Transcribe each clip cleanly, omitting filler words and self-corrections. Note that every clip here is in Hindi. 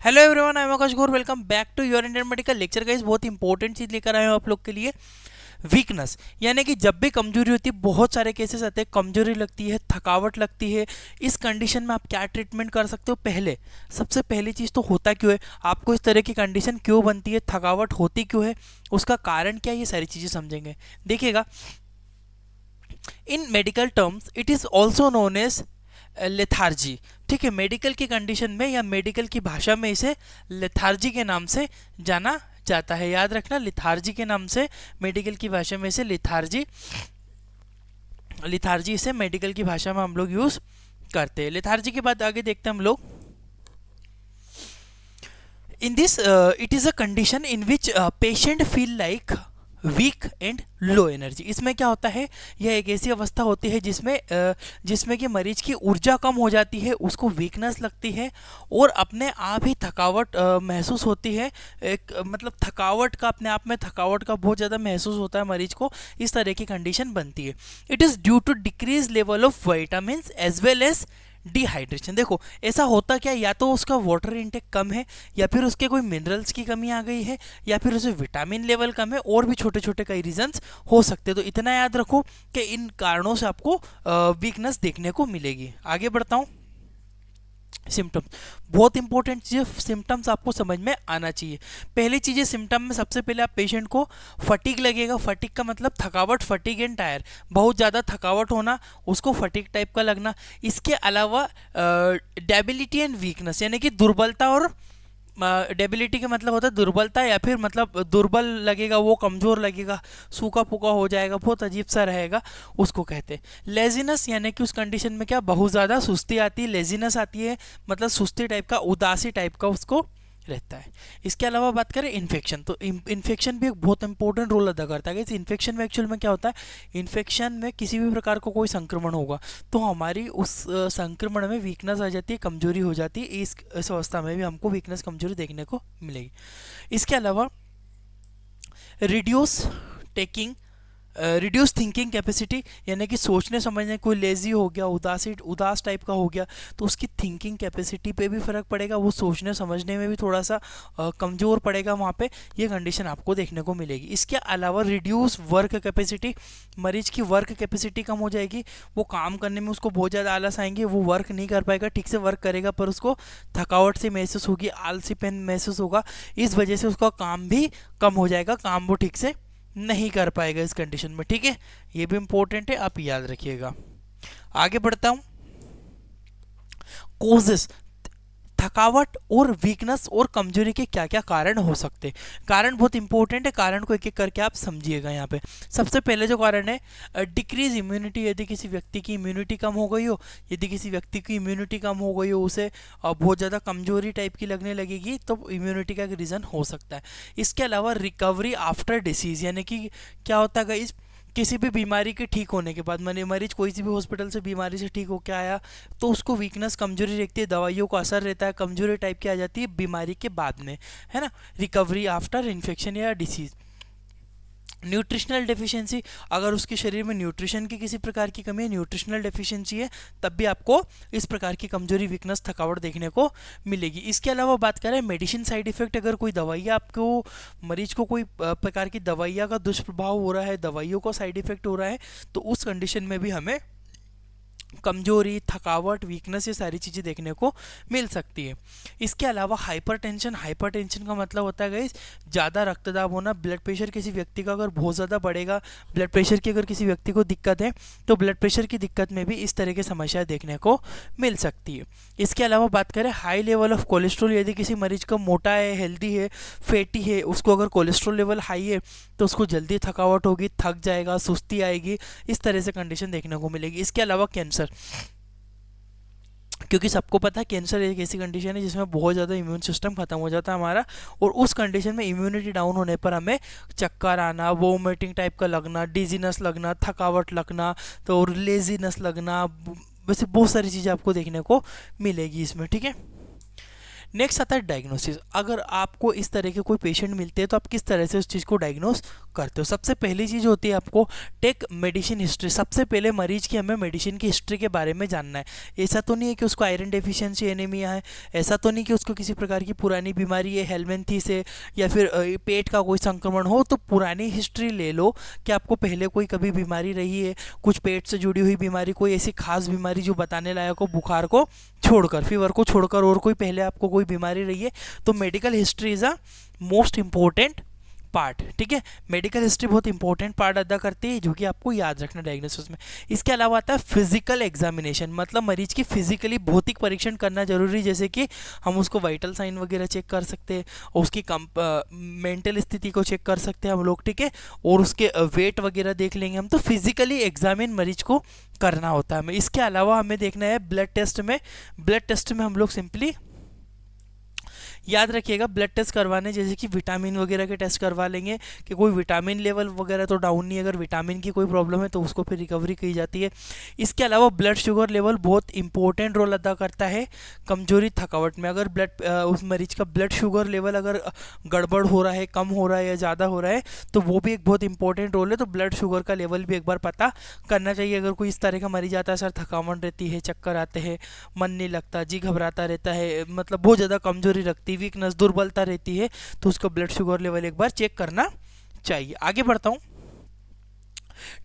Hello everyone, I am Akash Gaur. Welcome back to your Indian medical lecture. Guys, बहुत इंपॉर्टेंट चीज लेकर आए हूँ आप लोग के लिए। वीकनेस यानी कि जब भी कमजोरी होती है, बहुत सारे केसेस आते हैं, कमजोरी लगती है, थकावट लगती है। इस कंडीशन में आप क्या ट्रीटमेंट कर सकते हो? पहले सबसे पहली चीज़ तो होता क्यों है, आपको इस तरह की कंडीशन क्यों बनती है, थकावट होती क्यों है, उसका कारण क्या है, ये सारी चीज़ें समझेंगे। देखिएगा, in medical terms it is also known as lethargy. ठीक है, मेडिकल की कंडीशन में या मेडिकल की भाषा में इसे लेथार्जी के नाम से जाना जाता है। याद रखना, लिथार्जी के नाम से, मेडिकल की भाषा में इसे लिथार्जी लिथार्जी इसे मेडिकल की भाषा में हम लोग यूज करते हैं। लिथार्जी के बाद आगे देखते हैं हम लोग। In this it is a condition in which patient feel like weak and low energy. इसमें क्या होता है, यह एक ऐसी अवस्था होती है जिसमें कि मरीज की ऊर्जा कम हो जाती है, उसको वीकनेस लगती है और अपने आप ही थकावट महसूस होती है। एक मतलब थकावट का, अपने आप में थकावट का बहुत ज़्यादा महसूस होता है मरीज को। इस तरह की कंडीशन बनती है। It is due to decrease level of vitamin as well as dehydration. देखो, ऐसा होता क्या, या तो उसका वाटर इनटेक कम है, या फिर उसके कोई मिनरल्स की कमी आ गई है, या फिर उसे विटामिन लेवल कम है, और भी छोटे छोटे कई रीजंस हो सकते हैं। तो इतना याद रखो कि इन कारणों से आपको वीकनेस देखने को मिलेगी। आगे बढ़ता हूँ। सिम्टम्स बहुत इंपॉर्टेंट चीज़, सिम्टम्स आपको समझ में आना चाहिए। पहली चीज़ है, सिम्टम में सबसे पहले आप पेशेंट को फटीग लगेगा। फटीग का मतलब थकावट, फटीग एंड टायर, बहुत ज़्यादा थकावट होना, उसको फटीग टाइप का लगना। इसके अलावा डेबिलिटी एंड वीकनेस यानी कि दुर्बलता, और डेबिलिटी का मतलब होता है दुर्बलता, या फिर मतलब दुर्बल लगेगा, वो कमज़ोर लगेगा, सूखा फूका हो जाएगा, बहुत अजीब सा रहेगा, उसको कहते हैं। लेजीनेस यानी कि उस कंडीशन में क्या, बहुत ज़्यादा सुस्ती आती है, लेजीनेस आती है, मतलब सुस्ती टाइप का, उदासी टाइप का उसको रहता है। इसके अलावा बात करें इन्फेक्शन, तो इन्फेक्शन भी एक बहुत इंपॉर्टेंट रोल अदा करता है। इस इन्फेक्शन में एक्चुअल में क्या होता है, इन्फेक्शन में किसी भी प्रकार का कोई संक्रमण होगा तो हमारी उस संक्रमण में वीकनेस आ जाती है, कमजोरी हो जाती है। इस अवस्था में भी हमको वीकनेस, कमजोरी देखने को मिलेगी। इसके अलावा reduce taking reduce thinking capacity यानी कि सोचने समझने, कोई लेजी हो गया, उदास टाइप का हो गया, तो उसकी थिंकिंग कैपेसिटी पे भी फर्क पड़ेगा, वो सोचने समझने में भी थोड़ा सा कमज़ोर पड़ेगा वहाँ पे। ये कंडीशन आपको देखने को मिलेगी। इसके अलावा रिड्यूस वर्क कैपेसिटी, मरीज की वर्क कैपेसिटी कम हो जाएगी, वो काम करने में उसको बहुत ज़्यादा आलस आएंगे, वो वर्क नहीं कर पाएगा, ठीक से वर्क करेगा पर उसको थकावट से महसूस होगी, आलसीपन महसूस होगा। इस वजह से उसका काम भी कम हो जाएगा, काम वो ठीक से नहीं कर पाएगा इस कंडीशन में। ठीक है, ये भी इंपॉर्टेंट है, आप याद रखिएगा। आगे बढ़ता हूं। कोजेस, थकावट और वीकनेस और कमजोरी के क्या क्या कारण हो सकते हैं। कारण बहुत इंपॉर्टेंट है, कारण को एक एक करके आप समझिएगा। यहाँ पे सबसे पहले जो कारण है, डिक्रीज इम्यूनिटी। यदि किसी व्यक्ति की इम्यूनिटी कम हो गई हो, यदि किसी व्यक्ति की इम्यूनिटी कम हो गई हो, उसे बहुत ज़्यादा कमजोरी टाइप की लगने लगेगी, तो इम्यूनिटी का एक रीज़न हो सकता है। इसके अलावा रिकवरी आफ्टर डिसीज यानी कि क्या होता है गाइस, किसी भी बीमारी के ठीक होने के बाद, माने मरीज कोई सी भी हॉस्पिटल से बीमारी से ठीक होकर आया, तो उसको वीकनेस, कमजोरी रहती है, दवाइयों का असर रहता है, कमजोरी टाइप की आ जाती है बीमारी के बाद में, है ना। रिकवरी आफ्टर इन्फेक्शन या डिसीज। न्यूट्रिशनल डेफिशिएंसी, अगर उसके शरीर में न्यूट्रिशन की किसी प्रकार की कमी है, न्यूट्रिशनल डेफिशिएंसी है, तब भी आपको इस प्रकार की कमजोरी, वीकनेस, थकावट देखने को मिलेगी। इसके अलावा बात करें मेडिसिन साइड इफेक्ट, अगर कोई दवाइयाँ आपको, मरीज को कोई प्रकार की दवाइयाँ का दुष्प्रभाव हो रहा है, दवाइयों का साइड इफेक्ट हो रहा है, तो उस कंडीशन में भी हमें कमजोरी, थकावट, वीकनेस, ये सारी चीज़ें देखने को मिल सकती है। इसके अलावा हाइपरटेंशन, हाइपरटेंशन का मतलब होता है गाइस ज़्यादा रक्तदाब होना। ब्लड प्रेशर किसी व्यक्ति का अगर बहुत ज़्यादा बढ़ेगा, ब्लड प्रेशर की अगर किसी व्यक्ति को दिक्कत है, तो ब्लड प्रेशर की दिक्कत में भी इस तरह की समस्या देखने को मिल सकती है। इसके अलावा बात करें हाई लेवल ऑफ कोलेस्ट्रॉल, यदि किसी मरीज का मोटा है, हेल्दी है, फैटी है, उसको अगर कोलेस्ट्रॉल लेवल हाई है, तो उसको जल्दी थकावट होगी, थक जाएगा, सुस्ती आएगी, इस तरह से कंडीशन देखने को मिलेगी। इसके अलावा कैंसर, क्योंकि सबको पता है कैंसर एक ऐसी कंडीशन है जिसमें बहुत ज़्यादा इम्यून सिस्टम खत्म हो जाता है हमारा, और उस कंडीशन में इम्यूनिटी डाउन होने पर हमें चक्कर आना, वोमिटिंग टाइप का लगना, डिजीनेस लगना, थकावट लगना, तो लेजीनेस लगना, वैसे बहुत सारी चीज़ें आपको देखने को मिलेगी इसमें। ठीक है, नेक्स्ट आता है डायग्नोसिस। अगर आपको इस तरह के कोई पेशेंट मिलते हैं तो आप किस तरह से उस चीज़ को डायग्नोस करते हो? सबसे पहली चीज़ होती है आपको टेक मेडिसिन हिस्ट्री। सबसे पहले मरीज की हमें मेडिसिन की हिस्ट्री के बारे में जानना है। ऐसा तो नहीं है कि उसको आयरन डेफिशिएंसी एनीमिया है, ऐसा तो नहीं कि उसको किसी प्रकार की पुरानी बीमारी है, हेलमेंथीस है, या फिर पेट का कोई संक्रमण हो। तो पुरानी हिस्ट्री ले लो कि आपको पहले कोई कभी बीमारी रही है, कुछ पेट से जुड़ी हुई बीमारी, कोई ऐसी खास बीमारी जो बताने लायक हो, बुखार को छोड़कर, फीवर को छोड़कर और कोई पहले आपको कोई बीमारी रही है। तो medical history is a most important part, ठीक है। मेडिकल हिस्ट्री बहुत इंपॉर्टेंट पार्ट अदा करती है, जो कि आपको याद रखना डायग्नोसिस में। इसके अलावा आता है फिजिकल एग्जामिनेशन, मतलब मरीज की फिजिकली भौतिक परीक्षण करना जरूरी, जैसे कि हम उसको वाइटल साइन वगैरह चेक कर सकते हैं, और उसकी मेंटल स्थिति को चेक कर सकते हैं हम लोग, ठीक है, और उसके वेट वगैरह देख लेंगे हम। तो फिजिकली एग्जामिन मरीज को करना होता है हमें। इसके अलावा हमें देखना है ब्लड टेस्ट में। ब्लड टेस्ट में हम लोग सिंपली याद रखिएगा, ब्लड टेस्ट करवाने जैसे कि विटामिन वगैरह के टेस्ट करवा लेंगे कि कोई विटामिन लेवल वगैरह तो डाउन नहीं है। अगर विटामिन की कोई प्रॉब्लम है तो उसको फिर रिकवरी की जाती है। इसके अलावा ब्लड शुगर लेवल बहुत इंपॉर्टेंट रोल अदा करता है कमजोरी थकावट में। अगर उस मरीज का ब्लड शुगर लेवल अगर गड़बड़ हो रहा है, कम हो रहा है या ज़्यादा हो रहा है, तो वो भी एक बहुत इंपॉर्टेंट रोल है। तो ब्लड शुगर का लेवल भी एक बार पता करना चाहिए। अगर कोई इस तरह का मरीज आता है, सर थकावट रहती है, चक्कर आते हैं, मन नहीं लगता, जी घबराता रहता है, मतलब बहुत ज़्यादा कमजोरी रखती, वीकनेस, दुर्बलता रहती है, तो उसका ब्लड शुगर लेवल एक बार चेक करना चाहिए। आगे बढ़ता हूं,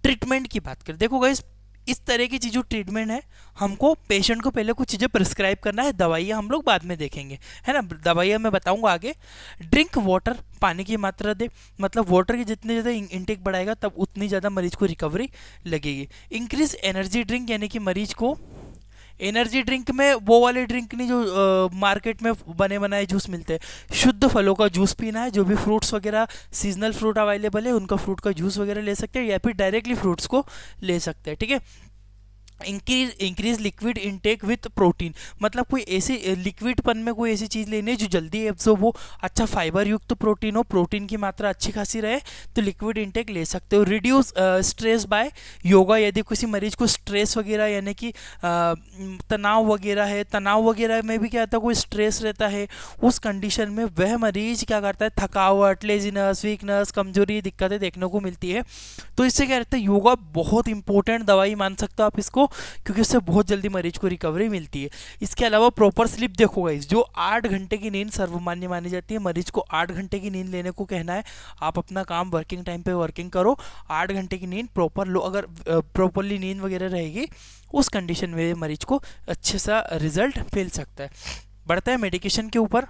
ट्रीटमेंट की बात करें। देखो गाइस, इस तरह की चीज जो ट्रीटमेंट है, हमको पेशेंट को पहले कुछ चीजें प्रिस्क्राइब करना है, दवाइयाँ हम लोग बाद में देखेंगे, है ना। दवाइयाँ मैं बताऊंगा आगे। ड्रिंक वाटर, पानी की मात्रा दे, मतलब वाटर की जितनी ज़्यादा इनटेक बढ़ाएगा तब उतनी ज़्यादा मरीज को रिकवरी लगेगी। इंक्रीज एनर्जी ड्रिंक, यानी कि मरीज को एनर्जी ड्रिंक में वो वाले ड्रिंक नहीं जो मार्केट में बने बनाए जूस मिलते हैं। शुद्ध फलों का जूस पीना है, जो भी फ्रूट्स वगैरह सीजनल फ्रूट अवेलेबल है उनका फ्रूट का जूस वगैरह ले सकते हैं, या फिर डायरेक्टली फ्रूट्स को ले सकते हैं, ठीक है। Increase liquid intake with protein, मतलब कोई ऐसी लिक्विड पन में कोई ऐसी चीज़ लेनी है जो जल्दी एब्जॉर्ब हो, अच्छा फाइबर युक्त प्रोटीन हो, प्रोटीन की मात्रा अच्छी खासी रहे, तो लिक्विड इनटेक ले सकते हो। रिड्यूस स्ट्रेस बाय योगा, यदि किसी मरीज को स्ट्रेस वगैरह यानी कि तनाव वगैरह है, तनाव वगैरह में भी क्या होता है, कोई स्ट्रेस रहता है, उस कंडीशन में वह मरीज क्या करता है, थकावट, लेजीनेस, वीकनेस, कमजोरी, दिक्कतें देखने को मिलती है। तो इससे क्या रहता है, योगा बहुत इंपॉर्टेंट दवाई मान सकते हो आप इसको, क्योंकि उससे बहुत जल्दी मरीज को रिकवरी मिलती है। इसके अलावा प्रॉपर स्लीप, देखो गाइस, जो 8 घंटे की नींद सर्वमान्य मानी जाती है। मरीज को 8 घंटे की नींद लेने को कहना है। आप अपना काम वर्किंग टाइम पे वर्किंग करो, 8 घंटे की नींद प्रॉपर लो। अगर प्रॉपरली नींद वगैरह रहेगी, उस कंडीशन में मरीज को अच्छे सा रिजल्ट मिल सकता है। बढ़ता है मेडिकेशन के ऊपर।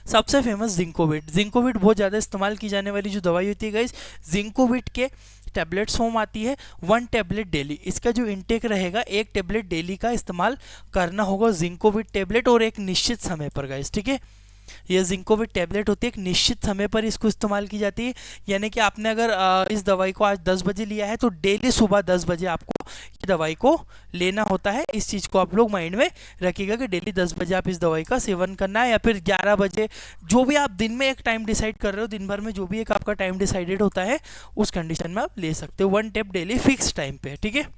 सबसे फेमस जिंकोविट। जिंकोविट बहुत ज़्यादा इस्तेमाल की जाने वाली जो दवाई होती है गाइस, जिंकोविट के टैबलेट्स फॉर्म आती है। 1 टैबलेट डेली, इसका जो इनटेक रहेगा 1 टैबलेट डेली का इस्तेमाल करना होगा जिंकोविट टैबलेट, और एक निश्चित समय पर गाइस, ठीक है। ये जिंकोविट टैबलेट होती है, एक निश्चित समय पर इसको इस्तेमाल की जाती है। यानी कि आपने अगर इस दवाई को आज 10 बजे लिया है, तो डेली सुबह 10 बजे आपको ये दवाई को लेना होता है। इस चीज़ को आप लोग माइंड में रखिएगा कि डेली 10 बजे आप इस दवाई का सेवन करना है, या फिर 11 बजे, जो भी आप दिन में एक टाइम डिसाइड कर रहे हो, दिन भर में जो भी एक आपका टाइम डिसाइडेड होता है, उस कंडीशन में आप ले सकते हो। 1 टैब डेली फिक्स टाइम पे, ठीक है।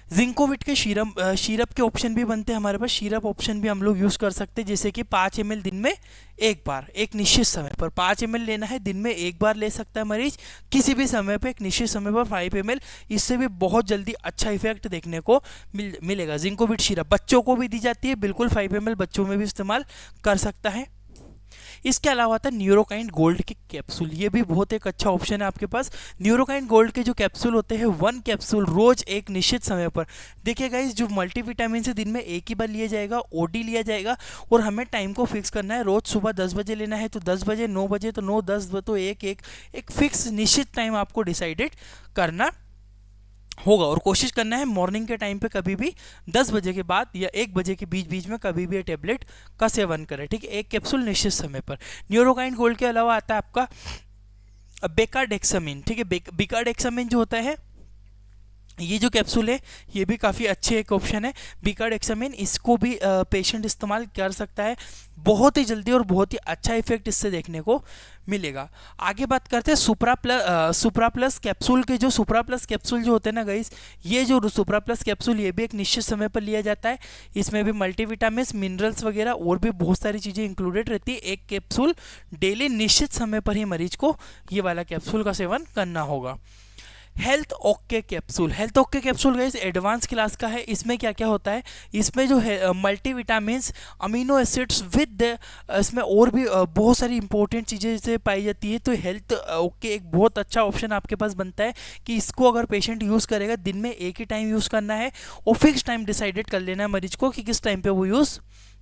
जिंकोविट के शीरप के ऑप्शन भी बनते हैं हमारे पास। शीरप ऑप्शन भी हम लोग यूज़ कर सकते हैं, जैसे कि 5 ml दिन में एक बार, एक निश्चित समय पर 5 ml लेना है, दिन में एक बार ले सकता है मरीज, किसी भी समय पर एक निश्चित समय पर 5 ml। इससे भी बहुत जल्दी अच्छा इफेक्ट देखने को मिलेगा। जिंकोविट शीरप बच्चों को भी दी जाती है, बिल्कुल 5 ml बच्चों में भी इस्तेमाल कर सकता है। इसके अलावा आता है न्यूरोकाइन गोल्ड के कैप्सूल। ये भी बहुत एक अच्छा ऑप्शन है आपके पास। न्यूरोकाइन गोल्ड के जो कैप्सूल होते हैं, 1 कैप्सूल रोज एक निश्चित समय पर। देखिए गाइस, जो मल्टीविटामिन से दिन में एक ही बार लिया जाएगा, ओडी लिया जाएगा, और हमें टाइम को फिक्स करना है। रोज सुबह 10 बजे लेना है तो 10 बजे, 9 बजे तो 9, 10 तो एक फिक्स निश्चित टाइम आपको डिसाइडेड करना होगा, और कोशिश करना है मॉर्निंग के टाइम पे कभी भी 10 बजे के बाद या 1 बजे के बीच बीच में कभी भी ये टेबलेट का सेवन करें, ठीक है। एक कैप्सूल निश्चित समय पर। न्यूरोकाइन गोल्ड के अलावा आता है आपका बेकाडेक्सामिन, ठीक है। बेकाडेक्सामिन जो होता है ये जो कैप्सूल है ये भी काफ़ी अच्छे एक ऑप्शन है। बीकार्डेक्सामिन, इसको भी पेशेंट इस्तेमाल कर सकता है, बहुत ही जल्दी और बहुत ही अच्छा इफेक्ट इससे देखने को मिलेगा। आगे बात करते हैं सुप्रा प्लस कैप्सूल के। जो सुप्रा प्लस कैप्सूल जो होते हैं ना गाइस, ये जो सुप्रा प्लस कैप्सूल ये भी एक निश्चित समय पर लिया जाता है। इसमें भी मल्टीविटामिन, मिनरल्स वगैरह और भी बहुत सारी चीज़ें इंक्लूडेड रहती है। एक कैप्सूल डेली निश्चित समय पर ही मरीज को ये वाला कैप्सूल का सेवन करना होगा। Health okay capsule, health okay capsule guys advance class का है। इसमें क्या क्या होता है, इसमें जो है मल्टीविटामिन, अमीनो एसिड्स विद इसमें और भी बहुत सारी इंपॉर्टेंट चीज़ें जैसे पाई जाती है। तो हेल्थ ओके एक बहुत अच्छा ऑप्शन आपके पास बनता है कि इसको अगर पेशेंट यूज़ करेगा, दिन में एक ही टाइम यूज़ करना है और फिक्स टाइम डिसाइडेड कर लेना है मरीज को कि किस टाइम पे वो यूज़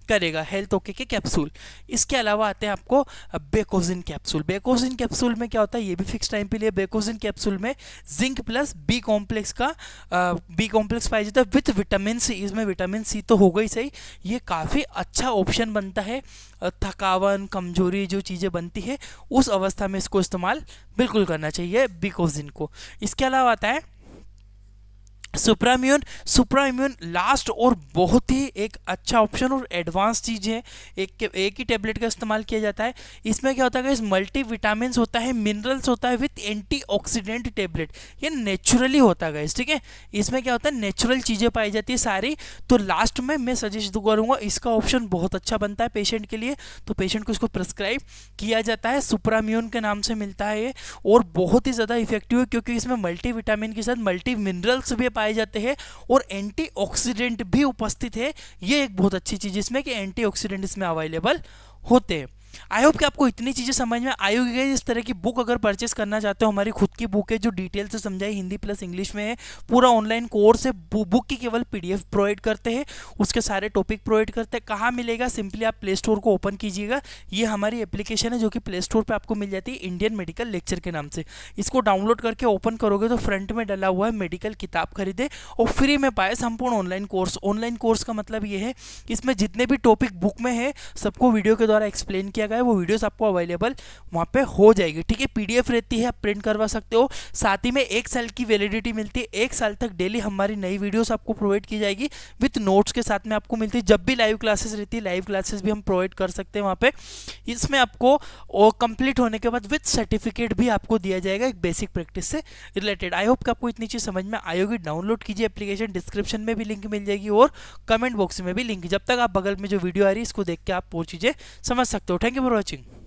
करेगा हेल्थ ओके के कैप्सूल। इसके अलावा आते हैं आपको बेकोजिन कैप्सूल। बेकोजिन कैप्सूल में क्या होता है, ये भी फिक्स टाइम पे लिए। बेकोजिन कैप्सूल में जिंक प्लस बी कॉम्प्लेक्स का बी कॉम्प्लेक्स पाया जाता है विथ विटामिन सी। इसमें विटामिन सी तो होगा ही सही, ये काफ़ी अच्छा ऑप्शन बनता है। थकावन, कमजोरी जो चीज़ें बनती है उस अवस्था में इसको इस्तेमाल बिल्कुल करना चाहिए बेकोजिन को। इसके अलावा आता है सुप्राम्यून। सुप्राम्यून लास्ट और बहुत ही एक अच्छा ऑप्शन और एडवांस चीज़ है। एक ही टेबलेट का इस्तेमाल किया जाता है। इसमें क्या होता है, इस मल्टी विटामिन होता है, मिनरल्स होता है विथ एंटीऑक्सीडेंट टेबलेट। ये नेचुरली होता है, ठीक है। इसमें क्या होता है, नेचुरल चीज़ें पाई जाती है सारी। तो लास्ट में मैं सजेस्ट करूँगा, इसका ऑप्शन बहुत अच्छा बनता है पेशेंट के लिए। तो पेशेंट को इसको प्रिस्क्राइब किया जाता है, सुप्राम्यून के नाम से मिलता है ये, और बहुत ही ज़्यादा इफेक्टिव है क्योंकि इसमें मल्टी विटामिन के साथ मल्टी मिनरल्स भी पाए जाते हैं और एंटीऑक्सीडेंट भी उपस्थित है। ये एक बहुत अच्छी चीज इसमें कि एंटीऑक्सीडेंट इसमें अवेलेबल होते हैं। आई होप कि आपको इतनी चीज़ें समझ में आई होगी। इस तरह की बुक अगर परचेस करना चाहते हो, हमारी खुद की बुक है जो डिटेल से समझाई, हिंदी प्लस इंग्लिश में है। पूरा ऑनलाइन कोर्स है, बुक की केवल पीडीएफ प्रोवाइड करते हैं, उसके सारे टॉपिक प्रोवाइड करते हैं। कहाँ मिलेगा, सिंपली आप प्ले स्टोर को ओपन कीजिएगा। ये हमारी एप्लीकेशन है जो कि प्ले स्टोर पर आपको मिल जाती है, इंडियन मेडिकल लेक्चर के नाम से। इसको डाउनलोड करके ओपन करोगे तो फ्रंट में डला हुआ है मेडिकल किताब खरीदे और फ्री में पाए संपूर्ण ऑनलाइन कोर्स। ऑनलाइन कोर्स का मतलब ये है इसमें जितने भी टॉपिक बुक में है सबको वीडियो के द्वारा एक्सप्लेन किया गया है। वो वीडियोस आपको अवेलेबल वहाँ पे हो जाएगी, ठीक है। पीडीएफ रहती है, आप प्रिंट करवा सकते हो। साथ ही में 1 साल की वैलिडिटी मिलती है। 1 साल तक डेली हमारी नई वीडियोस आपको प्रोवाइड की जाएगी विथ नोट्स के साथ में आपको मिलती है। जब भी लाइव क्लासेस रहती है, लाइव क्लासेस भी हम प्रोवाइड कर सकते हैं वहाँ पे। इसमें आपको कंप्लीट होने के बाद विथ सर्टिफिकेट भी आपको दिया जाएगा एक बेसिक प्रैक्टिस से रिलेटेड। आई होप कि आपको इतनी चीज़ समझ में आई होगी। डाउनलोड कीजिए एप्लीकेशन, डिस्क्रिप्शन में भी लिंक मिल जाएगी और कमेंट बॉक्स में भी लिंक। जब तक आप बगल में जो वीडियो आ रही है इसको देख के आप वो चीज़ें समझ सकते हो। Thank you for watching.